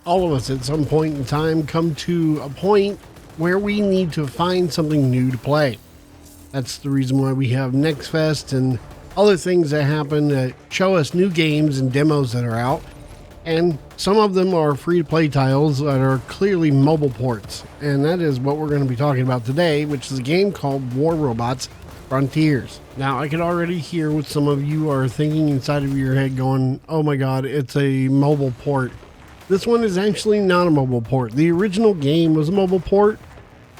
All of us at some point in time come to a point where we need to find something new to play. That's the reason why we have Next Fest and other things that happen that show us new games and demos that are out. And some of them are free-to-play titles that are clearly mobile ports. And that is what we're going to be talking about today, which is a game called War Robots Frontiers. Now, I can already hear what some of you are thinking inside of your head going, oh my god, it's a mobile port. This one is actually not a mobile port. The original game was a mobile port,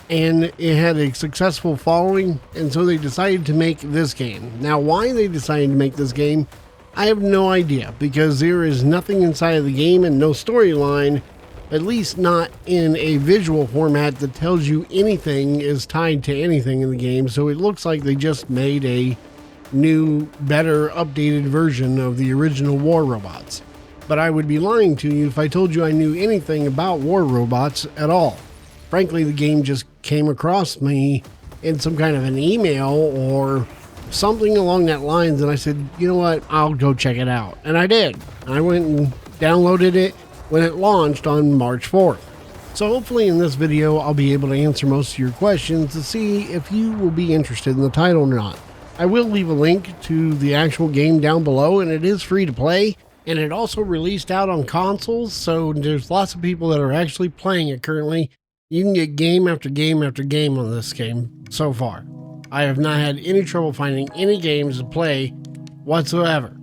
and it had a successful following, and so they decided to make this game. Now, why they decided to make this game, I have no idea, because there is nothing inside of the game and no storyline, at least not in a visual format that tells you anything is tied to anything in the game, so it looks like they just made a new, better, updated version of the original War Robots. But I would be lying to you if I told you I knew anything about War Robots at all. Frankly, the game just came across me in some kind of an email or something along that lines, and I said, you know what, I'll go check it out. And I did. I went and downloaded it when it launched on March 4th. So hopefully in this video, I'll be able to answer most of your questions to see if you will be interested in the title or not. I will leave a link to the actual game down below, and it is free to play. And it also released out on consoles, so there's lots of people that are actually playing it currently. You can get game after game after game on this game so far. I have not had any trouble finding any games to play whatsoever.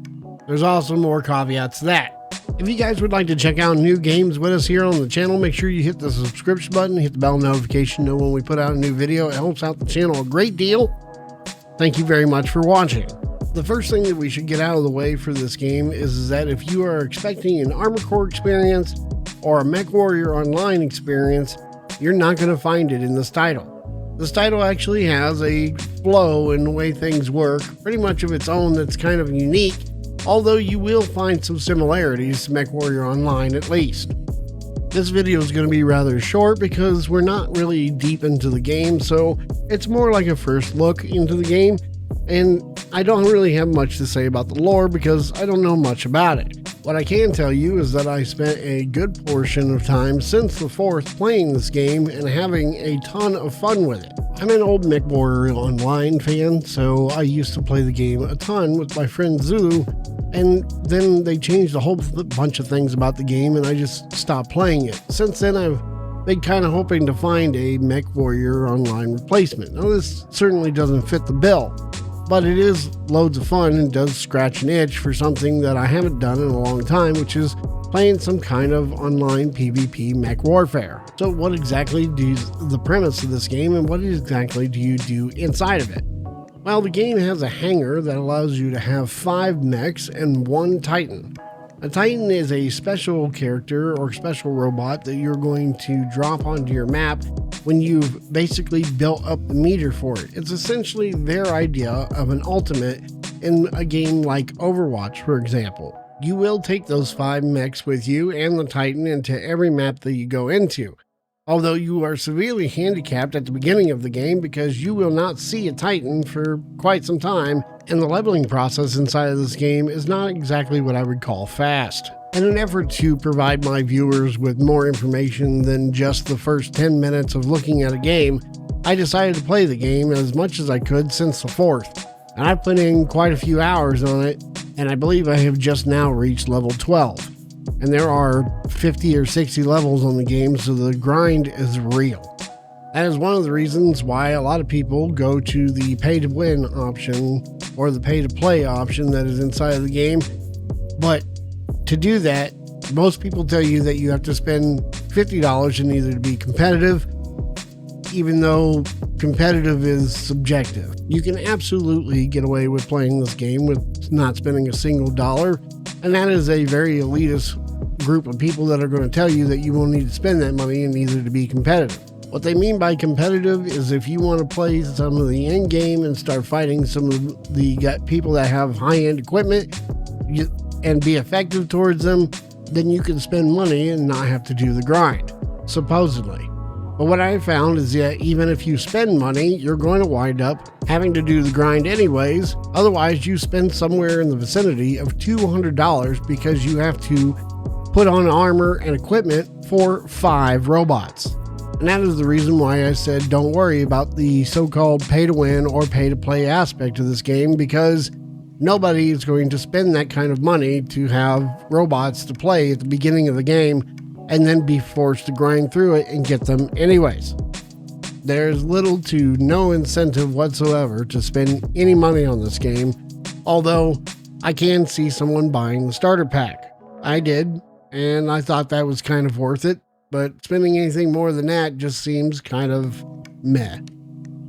There's also more caveats to that. If you guys would like to check out new games with us here on the channel, make sure you hit the subscription button, hit the bell notification, know when we put out a new video. It helps out the channel a great deal. Thank you very much for watching. The first thing that we should get out of the way for this game is that if you are expecting an Armored Core experience or a MechWarrior Online experience, you're not going to find it in this title. This title actually has a flow in the way things work, pretty much of its own, that's kind of unique, although you will find some similarities to MechWarrior Online at least. This video is going to be rather short because we're not really deep into the game, so it's more like a first look into the game, and I don't really have much to say about the lore because I don't know much about it. What I can tell you is that I spent a good portion of time since the 4th playing this game and having a ton of fun with it. I'm an old MechWarrior Online fan, so I used to play the game a ton with my friend Zulu, and then they changed a whole bunch of things about the game and I just stopped playing it. Since then I've been kind of hoping to find a MechWarrior Online replacement. Now this certainly doesn't fit the bill, but it is loads of fun and does scratch an itch for something that I haven't done in a long time, which is playing some kind of online PvP mech warfare. So what exactly is the premise of this game and what exactly do you do inside of it? Well, the game has a hangar that allows you to have 5 mechs and 1 Titan. A Titan is a special character or special robot that you're going to drop onto your map when you've basically built up the meter for it. It's essentially their idea of an ultimate in a game like Overwatch, for example. You will take those 5 mechs with you and the Titan into every map that you go into, although you are severely handicapped at the beginning of the game because you will not see a Titan for quite some time, and the leveling process inside of this game is not exactly what I would call fast. In an effort to provide my viewers with more information than just the first 10 minutes of looking at a game, I decided to play the game as much as I could since the 4th, and I've put in quite a few hours on it, and I believe I have just now reached level 12. And there are 50 or 60 levels on the game, so the grind is real. That is one of the reasons why a lot of people go to the pay-to-win option or the pay-to-play option that is inside of the game. But to do that, most people tell you that you have to spend $50 in either to be competitive, even though competitive is subjective. You can absolutely get away with playing this game with not spending a single dollar, and that is a very elitist group of people that are going to tell you that you will need to spend that money in either to be competitive. What they mean by competitive is if you want to play some of the end game and start fighting some of the people that have high-end equipment and be effective towards them, then you can spend money and not have to do the grind, supposedly. But what I found is that even if you spend money, you're going to wind up having to do the grind anyways. Otherwise, you spend somewhere in the vicinity of $200 because you have to put on armor and equipment for 5 robots. And that is the reason why I said don't worry about the so-called pay-to-win or pay-to-play aspect of this game, because nobody is going to spend that kind of money to have robots to play at the beginning of the game and then be forced to grind through it and get them anyways. There's little to no incentive whatsoever to spend any money on this game, although I can see someone buying the starter pack. I did, and I thought that was kind of worth it, but spending anything more than that just seems kind of meh.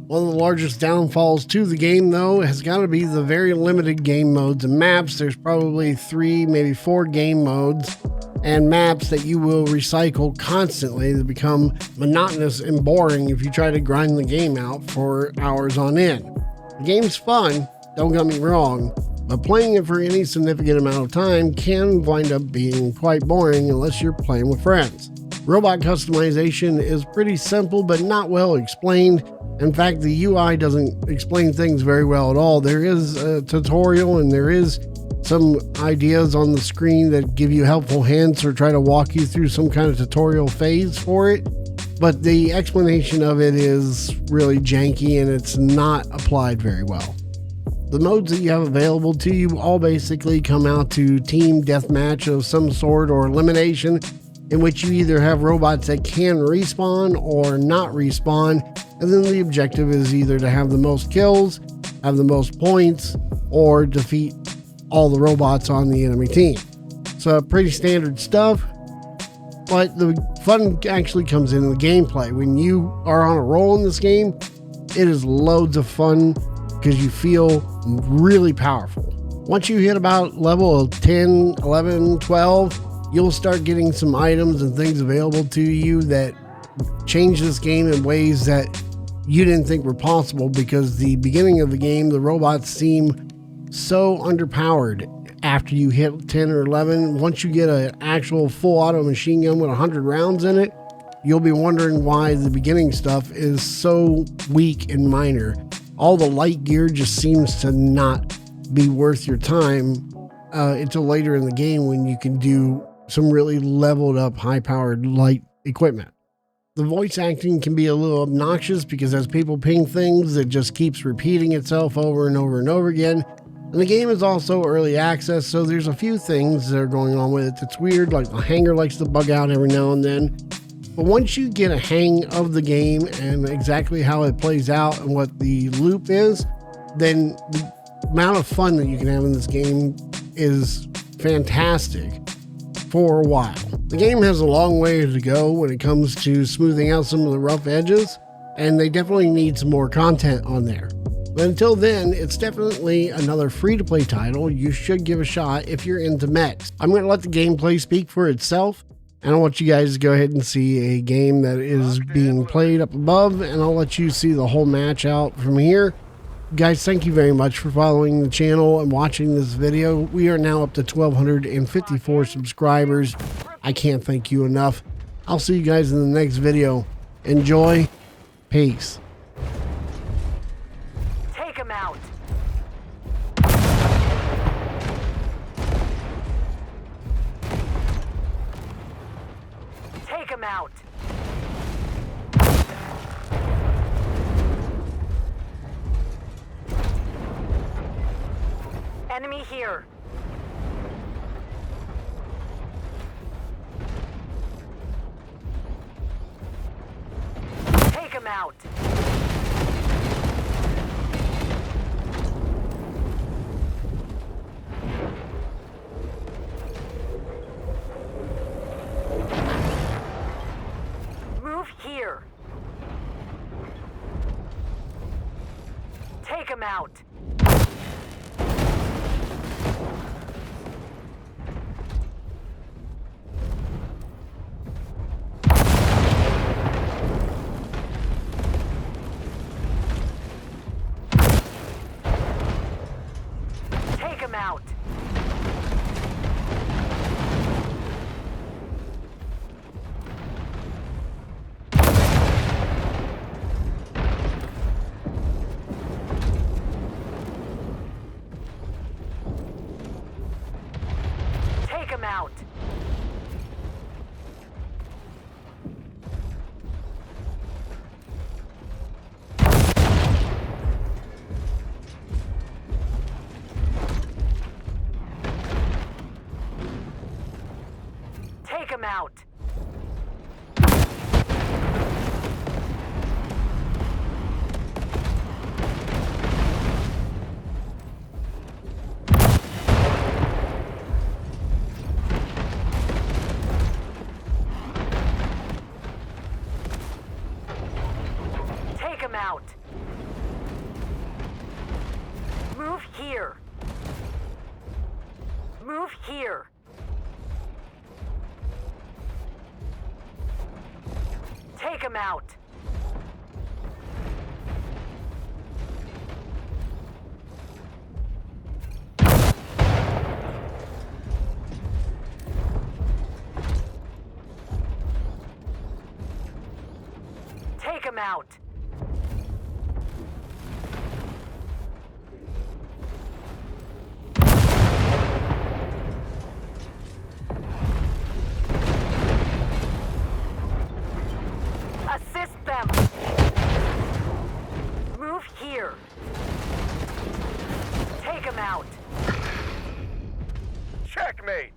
One of the largest downfalls to the game, though, has got to be the very limited game modes and maps. There's probably 3, maybe 4 game modes and maps that you will recycle constantly that become monotonous and boring if you try to grind the game out for hours on end. The game's fun, don't get me wrong, but playing it for any significant amount of time can wind up being quite boring unless you're playing with friends. Robot customization is pretty simple but not well explained. In fact, the UI doesn't explain things very well at all. There is a tutorial and there is some ideas on the screen that give you helpful hints or try to walk you through some kind of tutorial phase for it. But the explanation of it is really janky and it's not applied very well. The modes that you have available to you all basically come out to team deathmatch of some sort or elimination, in which you either have robots that can respawn or not respawn, and then the objective is either to have the most kills, have the most points, or defeat all the robots on the enemy team. So pretty standard stuff, but the fun actually comes in the gameplay. When you are on a roll in this game, it is loads of fun because you feel really powerful. Once you hit about level 10, 11, 12, you'll start getting some items and things available to you that change this game in ways that you didn't think were possible, because the beginning of the game, the robots seem so underpowered after you hit 10 or 11. Once you get an actual full auto machine gun with 100 rounds in it, you'll be wondering why the beginning stuff is so weak and minor. All the light gear just seems to not be worth your time until later in the game when you can do some really leveled up high-powered light equipment. The voice acting can be a little obnoxious because as people ping things, it just keeps repeating itself over and over and over again. And the game is also early access, so there's a few things that are going on with it that's weird, like the hanger likes to bug out every now and then. But once you get a hang of the game and exactly how it plays out and what the loop is, then the amount of fun that you can have in this game is fantastic for a while. The game has a long way to go when it comes to smoothing out some of the rough edges, and they definitely need some more content on there. But until then, it's definitely another free-to-play title you should give a shot if you're into mechs. I'm going to let the gameplay speak for itself, and I want you guys to go ahead and see a game that is being played up above, and I'll let you see the whole match out from here. Guys, thank you very much for following the channel and watching this video. We are now up to 1,254 subscribers. I can't thank you enough. I'll see you guys in the next video. Enjoy. Peace. Take him out. Take him out. Enemy here. Take him out. Move here. Take him out. Take him out. out. Take him out. Move here. Move here. Take him out. Take him out. Assist them. Move here. Take him out. Checkmate!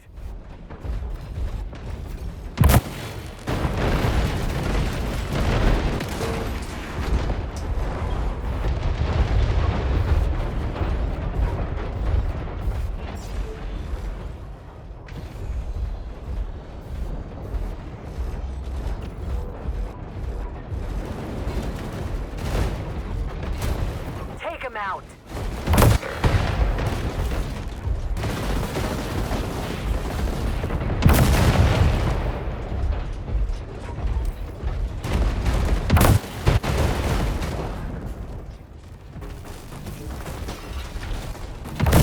Take him out.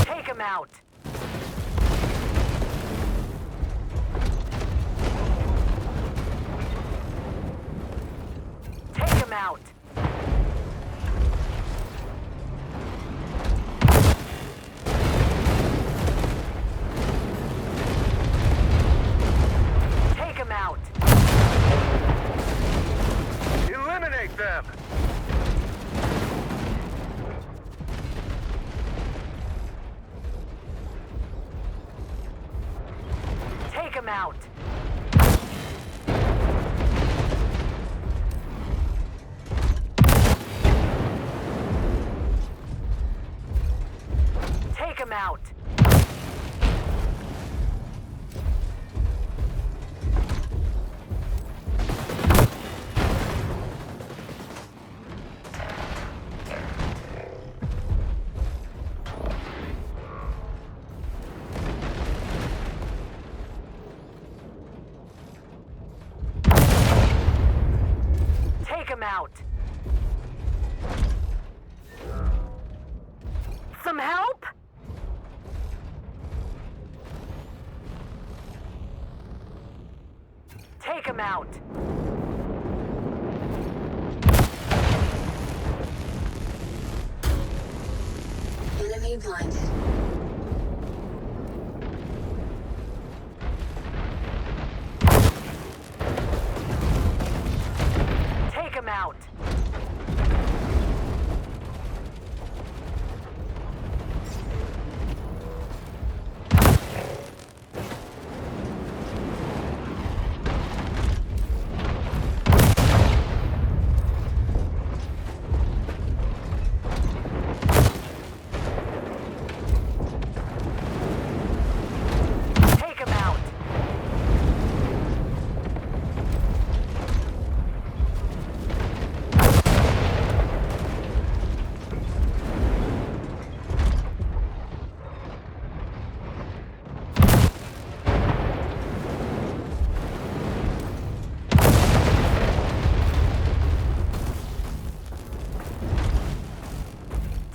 Take him out. Take him out. Take him out. Eliminate them! Take him out. Take him out. Take him out. Some help? Take him out. Enemy blinded. Take him out. Take him out.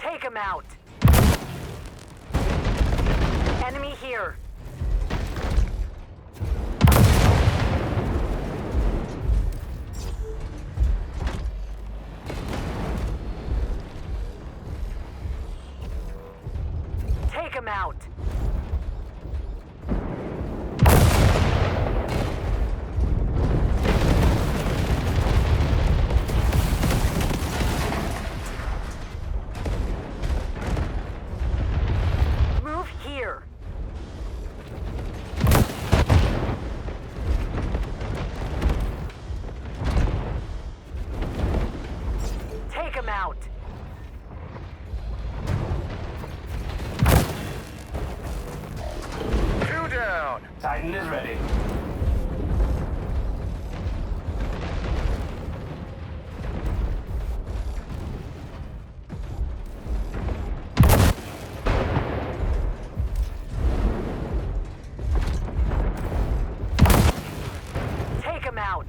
Take him out. Enemy here. Take him out. Move here. out.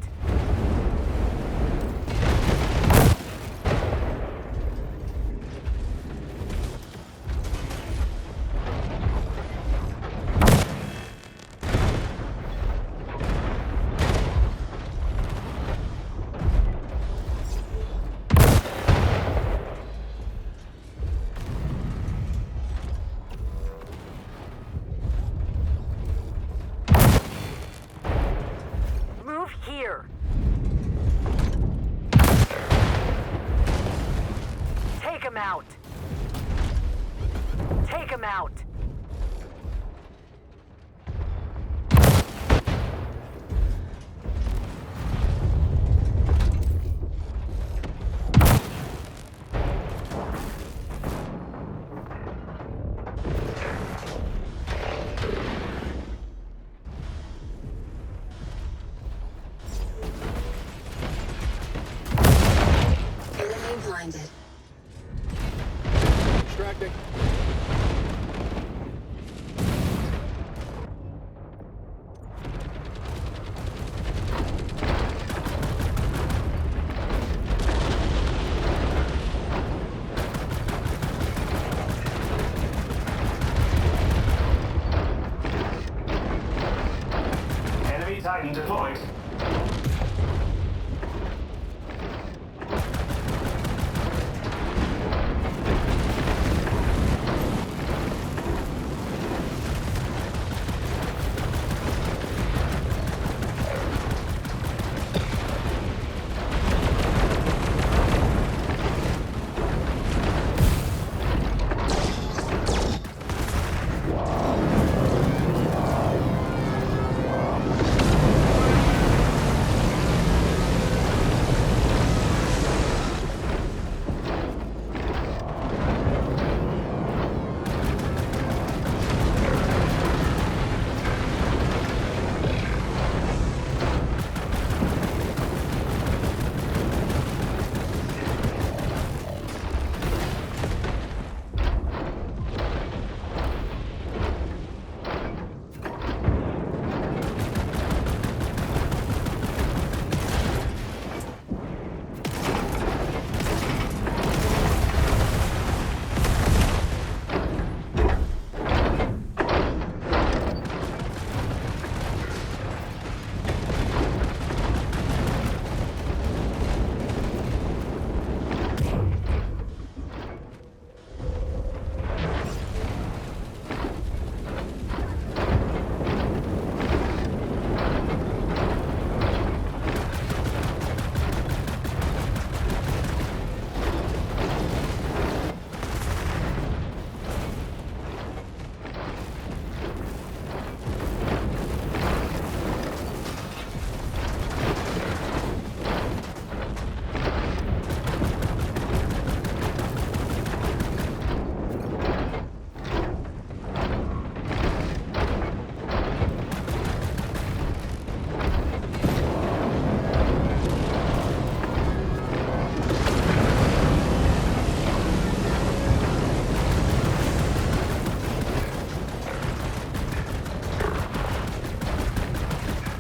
Move here. Take him out. Take him out. Enemy blinded. Extracting. Enemy Titan deployed.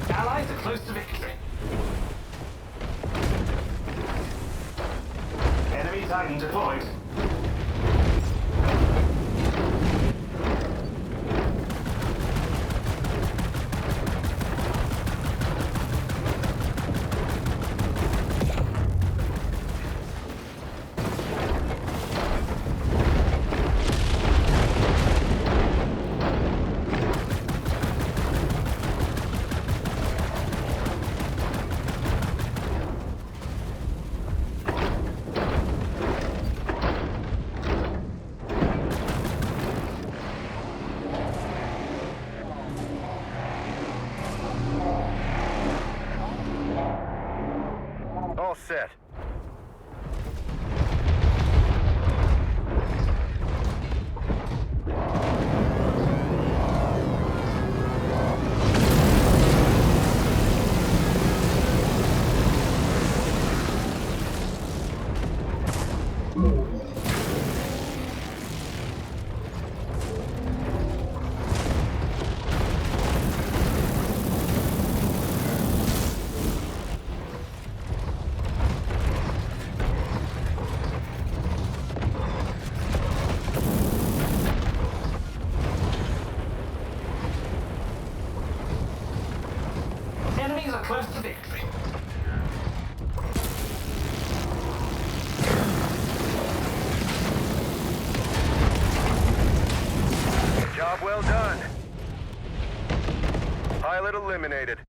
Allies are close to victory. Enemy Titan deployed. All set. Pilot eliminated.